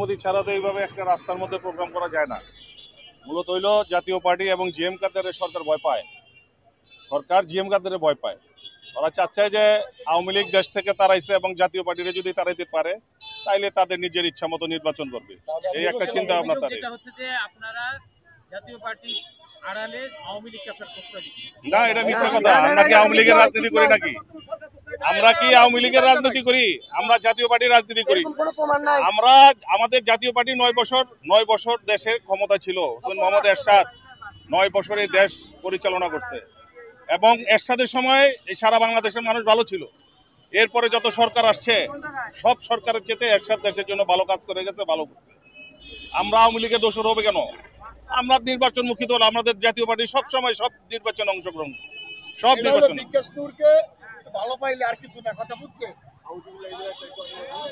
অনুমতি ছাড়া তো এইভাবে একটা রাস্তার মধ্যে প্রোগ্রাম করা যায় না। মূলত হইল জাতীয় পার্টি এবং জিএম কাদেরের সরকার ভয় পায়, সরকার জিএম কাদেরের ভয় পায়। ওরা চাচ্ছে যে আওয়ামী লীগ দেশ থেকে তাড়াইছে এবং জাতীয় পার্টিরে যদি তাড়াইতে পারে তাইলে তাদের নিজের ইচ্ছা মতো নির্বাচন করবে, এই একটা চিন্তা ভাবনা তাদের। যেটা হচ্ছে যে আপনারা জাতীয় পার্টি আড়ালে আওয়ামী লীগকে আপনারা প্রশ্রয় দিচ্ছেন। না, এটা মিথ্যা কথা। আমরা কি আওয়ামী লীগের রাজনীতি করি নাকি? আমরা কি আওয়ামী লীগের রাজনীতি করি? আমরা জাতীয় পার্টির রাজনীতি করি। আমরা আমাদের জাতীয় পার্টি 9 বছর দেশের ক্ষমতা ছিল। মোহাম্মদ এরশাদ 9 বছরে দেশ পরিচালনা করছে এবং এরশাদের সময় এই সারা বাংলাদেশের মানুষ ভালো ছিল। এরপরে যত সরকার আসছে সব সরকারের চেয়ে এরশাদ দেশের জন্য ভালো কাজ করে গেছে, ভালো করছে। আমরা আওয়ামী লীগের দোষর হবে কেন? আমরা নির্বাচন মুখী দল, আমাদের জাতীয় পার্টি সব সময় সব নির্বাচনে অংশগ্রহণ করছে, সব নির্বাচনে। ভালো পাইলে আর কিছু না, কথা বুঝছে।